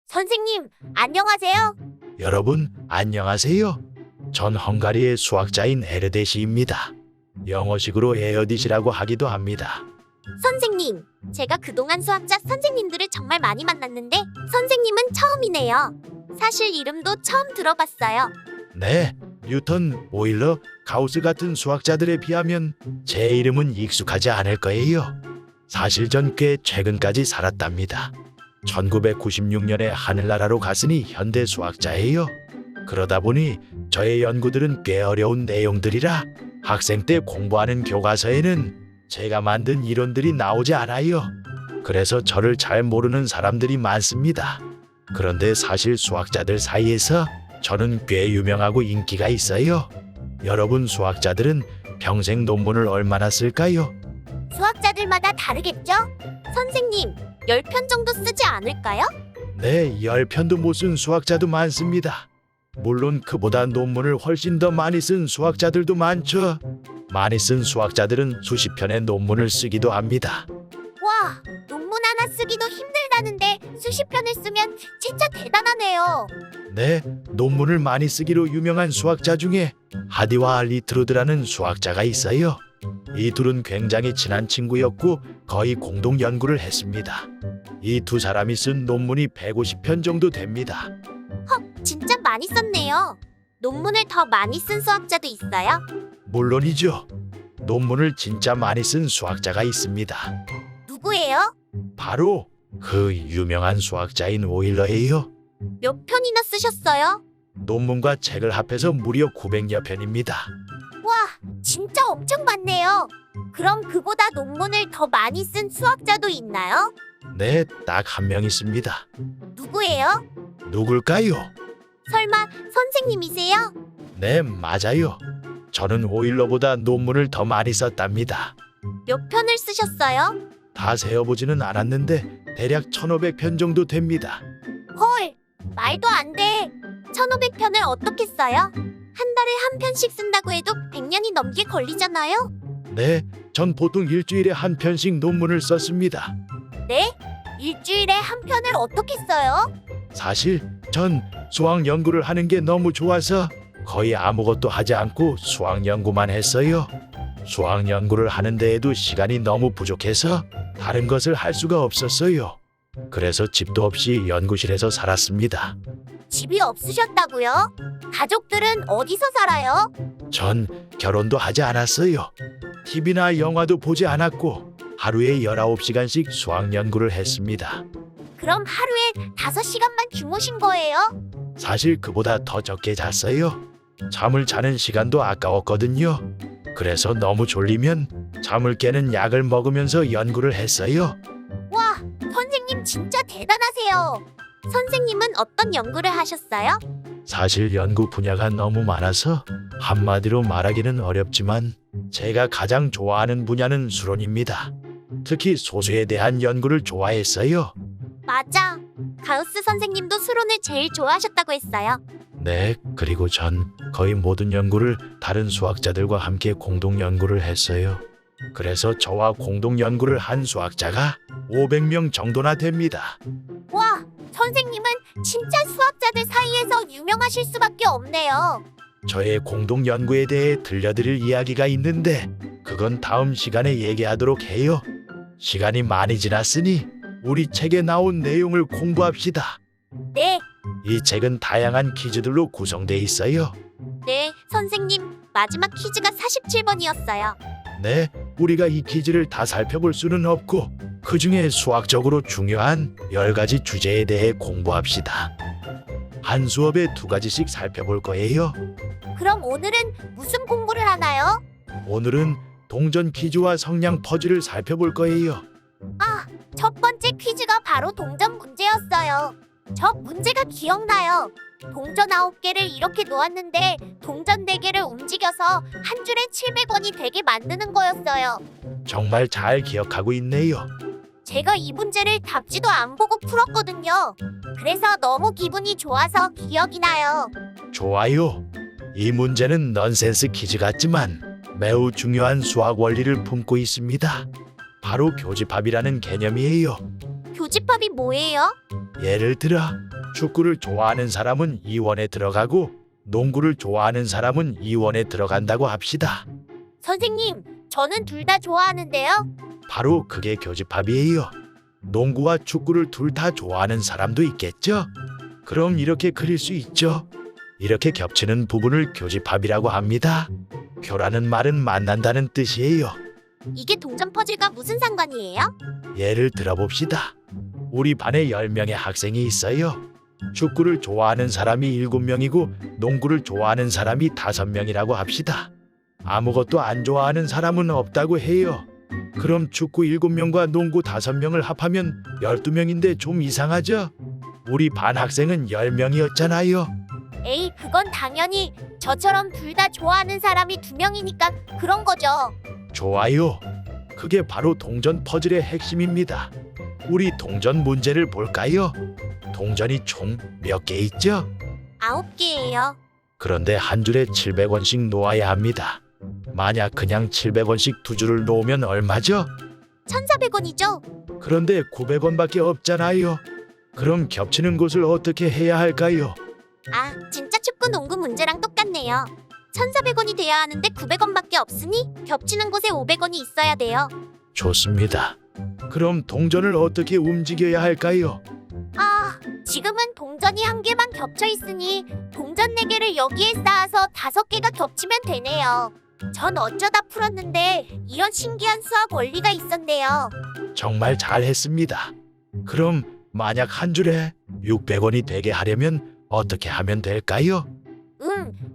선생님, 안녕하세요. 여러분, 안녕하세요. 전 헝가리의 수학자인 에르데시입니다. 영어식으로 에어디시라고 하기도 합니다. 선생님, 제가 그동안 수학자 선생님들을 정말 많이 만났는데 선생님은 처음이네요. 사실 이름도 처음 들어봤어요. 네, 뉴턴, 보일러, 가우스 같은 수학자들에 비하면 제 이름은 익숙하지 않을 거예요. 사실 전 꽤 최근까지 살았답니다. 1996년에 하늘나라로 갔으니 현대 수학자예요. 그러다 보니 저의 연구들은 꽤 어려운 내용들이라 학생 때 공부하는 교과서에는 제가 만든 이론들이 나오지 않아요. 그래서 저를 잘 모르는 사람들이 많습니다. 그런데 사실 수학자들 사이에서 저는 꽤 유명하고 인기가 있어요. 여러분 수학자들은 평생 논문을 얼마나 쓸까요? 수학자들마다 다르겠죠? 선생님, 10편 정도 쓰지 않을까요? 네, 10편도 못 쓴 수학자도 많습니다. 물론 그보다 논문을 훨씬 더 많이 쓴 수학자들도 많죠. 많이 쓴 수학자들은 수십 편의 논문을 쓰기도 합니다. 와, 논문 하나 쓰기도 힘들다는데 수십 편을 쓰면 진짜 대단하네요. 네, 논문을 많이 쓰기로 유명한 수학자 중에 하디와 리트루드라는 수학자가 있어요. 이 둘은 굉장히 친한 친구였고 거의 공동 연구를 했습니다. 이 두 사람이 쓴 논문이 150편 정도 됩니다. 진짜 많이 썼네요. 논문을 더 많이 쓴 수학자도 있어요? 물론이죠. 논문을 진짜 많이 쓴 수학자가 있습니다. 누구예요? 바로 그 유명한 수학자인 오일러예요. 몇 편이나 쓰셨어요? 논문과 책을 합해서 무려 900여 편입니다. 와, 진짜 엄청 많네요. 그럼 그보다 논문을 더 많이 쓴 수학자도 있나요? 네, 딱 한 명 있습니다. 누구예요? 누굴까요? 설마 선생님이세요? 네, 맞아요. 저는 오일러보다 논문을 더 많이 썼답니다. 몇 편을 쓰셨어요? 다 세어보지는 않았는데 대략 1500편 정도 됩니다. 헐, 말도 안 돼. 1500편을 어떻게 써요? 한 달에 한 편씩 쓴다고 해도 100년이 넘게 걸리잖아요? 네, 전 보통 일주일에 한 편씩 논문을 썼습니다. 네? 일주일에 한 편을 어떻게 써요? 사실 전 수학 연구를 하는 게 너무 좋아서 거의 아무것도 하지 않고 수학 연구만 했어요. 수학 연구를 하는 데에도 시간이 너무 부족해서 다른 것을 할 수가 없었어요. 그래서 집도 없이 연구실에서 살았습니다. 집이 없으셨다고요? 가족들은 어디서 살아요? 전 결혼도 하지 않았어요. TV나 영화도 보지 않았고 하루에 19시간씩 수학 연구를 했습니다. 그럼 하루에 5시간만 주무신 거예요? 사실 그보다 더 적게 잤어요. 잠을 자는 시간도 아까웠거든요. 그래서 너무 졸리면 잠을 깨는 약을 먹으면서 연구를 했어요. 와, 선생님 진짜 대단하세요. 선생님은 어떤 연구를 하셨어요? 사실 연구 분야가 너무 많아서 한마디로 말하기는 어렵지만 제가 가장 좋아하는 분야는 수론입니다. 특히 소수에 대한 연구를 좋아했어요. 맞아. 가우스 선생님도 수론을 제일 좋아하셨다고 했어요. 네, 그리고 전 거의 모든 연구를 다른 수학자들과 함께 공동 연구를 했어요. 그래서 저와 공동 연구를 한 수학자가 500명 정도나 됩니다. 와, 선생님은 진짜 수학자들 사이에서 유명하실 수밖에 없네요. 저의 공동 연구에 대해 들려드릴 이야기가 있는데 그건 다음 시간에 얘기하도록 해요. 시간이 많이 지났으니 우리 책에 나온 내용을 공부합시다. 네, 이 책은 다양한 퀴즈들로 구성돼 있어요. 네, 선생님. 마지막 퀴즈가 47번이었어요. 네, 우리가 이 퀴즈를 다 살펴볼 수는 없고 그 중에 수학적으로 중요한 10가지 주제에 대해 공부합시다. 한 수업에 2가지씩 살펴볼 거예요. 그럼 오늘은 무슨 공부를 하나요? 오늘은 동전 퀴즈와 성량 퍼즐을 살펴볼 거예요. 아, 첫 번째 퀴즈가 바로 동전 문제였어요. 저 문제가 기억나요. 동전 9개를 이렇게 놓았는데 동전 4개를 움직여서 한 줄에 700원이 되게 만드는 거였어요. 정말 잘 기억하고 있네요. 제가 이 문제를 답지도 안 보고 풀었거든요. 그래서 너무 기분이 좋아서 기억이 나요. 좋아요. 이 문제는 넌센스 퀴즈 같지만 매우 중요한 수학 원리를 품고 있습니다. 바로 교집합이라는 개념이에요. 교집합이 뭐예요? 예를 들어 축구를 좋아하는 사람은 2원에 들어가고 농구를 좋아하는 사람은 2원에 들어간다고 합시다. 선생님, 저는 둘 다 좋아하는데요. 바로 그게 교집합이에요. 농구와 축구를 둘 다 좋아하는 사람도 있겠죠? 그럼 이렇게 그릴 수 있죠. 이렇게 겹치는 부분을 교집합이라고 합니다. 교라는 말은 만난다는 뜻이에요. 이게 동전 퍼즐과 무슨 상관이에요? 예를 들어봅시다. 우리 반에 10명의 학생이 있어요. 축구를 좋아하는 사람이 7명이고 농구를 좋아하는 사람이 5명이라고 합시다. 아무것도 안 좋아하는 사람은 없다고 해요. 그럼 축구 7명과 농구 5명을 합하면 12명인데 좀 이상하죠? 우리 반 학생은 10명이었잖아요. 에이, 그건 당연히 저처럼 둘 다 좋아하는 사람이 2명이니까 그런 거죠. 좋아요. 그게 바로 동전 퍼즐의 핵심입니다. 우리 동전 문제를 볼까요? 동전이 총 몇 개 있죠? 9개예요. 그런데 한 줄에 700원씩 놓아야 합니다. 만약 그냥 700원씩 두 줄을 놓으면 얼마죠? 1,400원이죠. 그런데 900원밖에 없잖아요. 그럼 겹치는 곳을 어떻게 해야 할까요? 아, 진짜 축구 농구 문제랑 똑같네요. 1,400원이 돼야 하는데 900원밖에 없으니 겹치는 곳에 500원이 있어야 돼요. 좋습니다. 그럼 동전을 어떻게 움직여야 할까요? 아, 지금은 동전이 한 개만 겹쳐 있으니 동전 4개를 여기에 쌓아서 5개가 겹치면 되네요. 전 어쩌다 풀었는데 이런 신기한 수학 원리가 있었네요. 정말 잘했습니다. 그럼 만약 한 줄에 600원이 되게 하려면 어떻게 하면 될까요?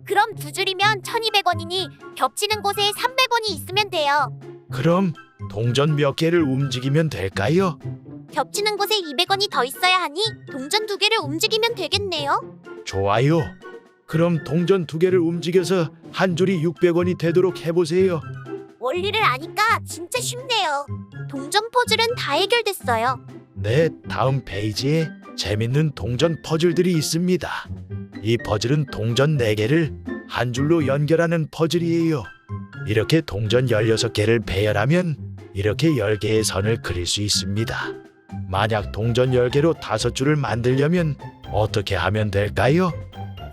그럼 두 줄이면 1,200원이니 겹치는 곳에 300원이 있으면 돼요. 그럼 동전 몇 개를 움직이면 될까요? 겹치는 곳에 200원이 더 있어야 하니 동전 2개를 움직이면 되겠네요. 좋아요. 그럼 동전 2개를 움직여서 한 줄이 600원이 되도록 해보세요. 원리를 아니까 진짜 쉽네요. 동전 퍼즐은 다 해결됐어요. 네, 다음 페이지에 재밌는 동전 퍼즐들이 있습니다. 이 퍼즐은 동전 4개를 한 줄로 연결하는 퍼즐이에요. 이렇게 동전 16개를 배열하면 이렇게 10개의 선을 그릴 수 있습니다. 만약 동전 10개로 5줄을 만들려면 어떻게 하면 될까요?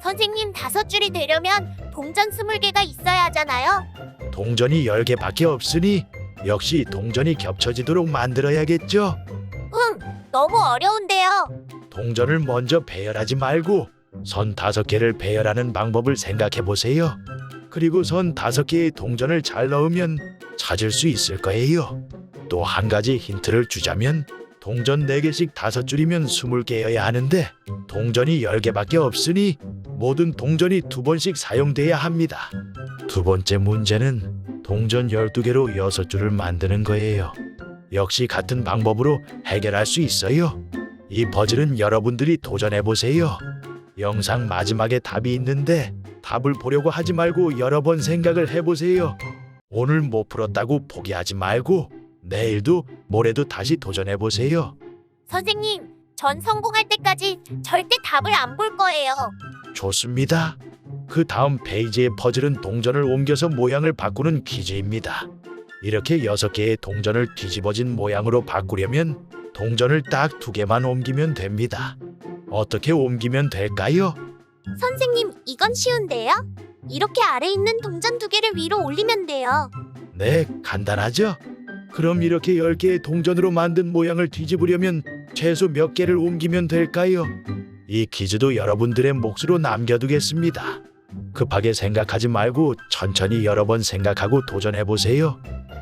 선생님, 5줄이 되려면 동전 20개가 있어야 하잖아요. 동전이 10개밖에 없으니 역시 동전이 겹쳐지도록 만들어야겠죠? 너무 어려운데요. 동전을 먼저 배열하지 말고 선 5개를 배열하는 방법을 생각해 보세요. 그리고 선 5개의 동전을 잘 넣으면 찾을 수 있을 거예요. 또 한 가지 힌트를 주자면 동전 4개씩 5줄이면 20개여야 하는데 동전이 10개밖에 없으니 모든 동전이 2번씩 사용돼야 합니다. 두 번째 문제는 동전 12개로 6줄을 만드는 거예요. 역시 같은 방법으로 해결할 수 있어요. 이 퍼즐은 여러분들이 도전해 보세요. 영상 마지막에 답이 있는데 답을 보려고 하지 말고 여러 번 생각을 해보세요. 오늘 못 풀었다고 포기하지 말고 내일도 모레도 다시 도전해 보세요. 선생님, 전 성공할 때까지 절대 답을 안 볼 거예요. 좋습니다. 그 다음 페이지의 퍼즐은 동전을 옮겨서 모양을 바꾸는 퀴즈입니다. 이렇게 6개의 동전을 뒤집어진 모양으로 바꾸려면 동전을 딱 2개만 옮기면 됩니다. 어떻게 옮기면 될까요? 선생님, 이건 쉬운데요? 이렇게 아래 있는 동전 2개를 위로 올리면 돼요. 네, 간단하죠? 그럼 이렇게 10개의 동전으로 만든 모양을 뒤집으려면 최소 몇 개를 옮기면 될까요? 이 퀴즈도 여러분들의 몫으로 남겨두겠습니다. 급하게 생각하지 말고 천천히 여러 번 생각하고 도전해보세요.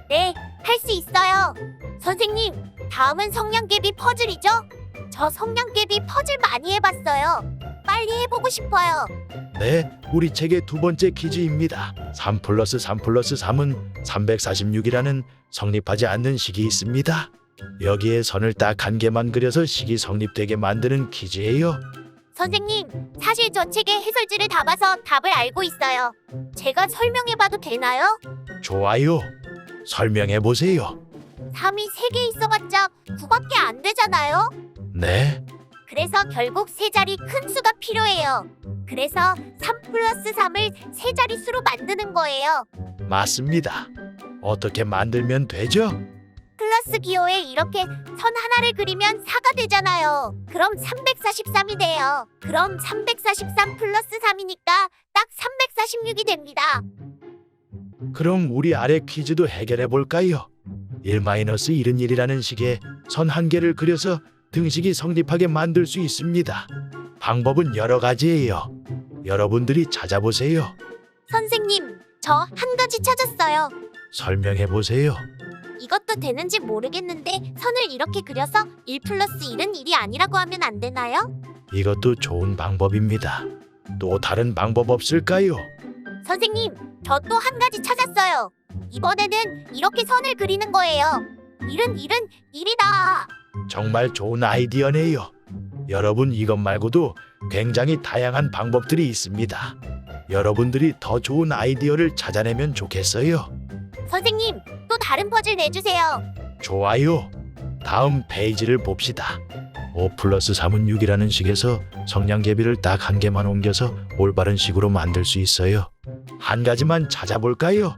네, 할 수 있어요. 선생님, 다음은 성냥개비 퍼즐이죠? 저 성냥개비 퍼즐 많이 해봤어요. 빨리 해보고 싶어요. 네, 우리 책의 두 번째 퀴즈입니다. 3 플러스 3 플러스 3은 346이라는 성립하지 않는 식이 있습니다. 여기에 선을 딱 한 개만 그려서 식이 성립되게 만드는 퀴즈예요. 선생님, 사실 저 책의 해설지를 다 봐서 답을 알고 있어요. 제가 설명해봐도 되나요? 좋아요. 설명해보세요. 3이 3개 있어봤자 9밖에 안 되잖아요? 네, 그래서 결국 세 자리 큰 수가 필요해요. 그래서 3 플러스 3을 세 자리 수로 만드는 거예요. 맞습니다. 어떻게 만들면 되죠? 플러스 기호에 이렇게 선 하나를 그리면 4가 되잖아요. 그럼 343이 돼요. 그럼 343 플러스 3이니까 딱 346이 됩니다. 그럼 우리 아래 퀴즈도 해결해 볼까요? 1-1은 1이라는 식의 선 한 개를 그려서 등식이 성립하게 만들 수 있습니다. 방법은 여러 가지예요. 여러분들이 찾아보세요. 선생님, 저 한 가지 찾았어요. 설명해 보세요. 이것도 되는지 모르겠는데 선을 이렇게 그려서 1 플러스 1은 1이 아니라고 하면 안 되나요? 이것도 좋은 방법입니다. 또 다른 방법 없을까요? 선생님, 저 또 한 가지 찾았어요. 이번에는 이렇게 선을 그리는 거예요. 1은 1이다. 정말 좋은 아이디어네요. 여러분 이것 말고도 굉장히 다양한 방법들이 있습니다. 여러분들이 더 좋은 아이디어를 찾아내면 좋겠어요. 선생님, 또 다른 퍼즐 내주세요. 좋아요. 다음 페이지를 봅시다. 5 플러스 3은 6이라는 식에서 성냥개비를 딱 한 개만 옮겨서 올바른 식으로 만들 수 있어요. 한 가지만 찾아볼까요?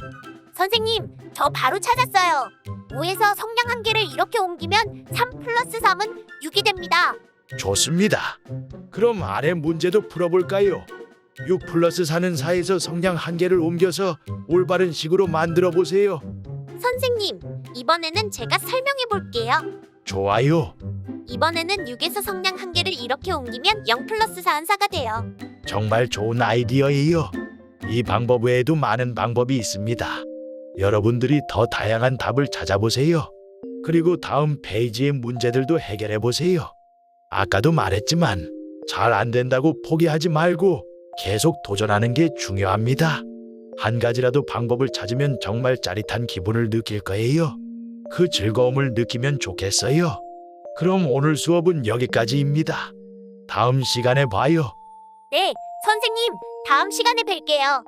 선생님, 저 바로 찾았어요. 5에서 성냥 한 개를 이렇게 옮기면 3 플러스 3은 6이 됩니다. 좋습니다. 그럼 아래 문제도 풀어볼까요? 6 플러스 4는 4에서 성냥 한 개를 옮겨서 올바른 식으로 만들어 보세요. 선생님, 이번에는 제가 설명해 볼게요. 좋아요. 이번에는 6에서 성냥 한 개를 이렇게 옮기면 0 플러스 4은 4가 돼요. 정말 좋은 아이디어예요. 이 방법 외에도 많은 방법이 있습니다. 여러분들이 더 다양한 답을 찾아보세요. 그리고 다음 페이지의 문제들도 해결해 보세요. 아까도 말했지만 잘 안 된다고 포기하지 말고 계속 도전하는 게 중요합니다. 한 가지라도 방법을 찾으면 정말 짜릿한 기분을 느낄 거예요. 그 즐거움을 느끼면 좋겠어요. 그럼 오늘 수업은 여기까지입니다. 다음 시간에 봐요. 네, 선생님, 다음 시간에 뵐게요.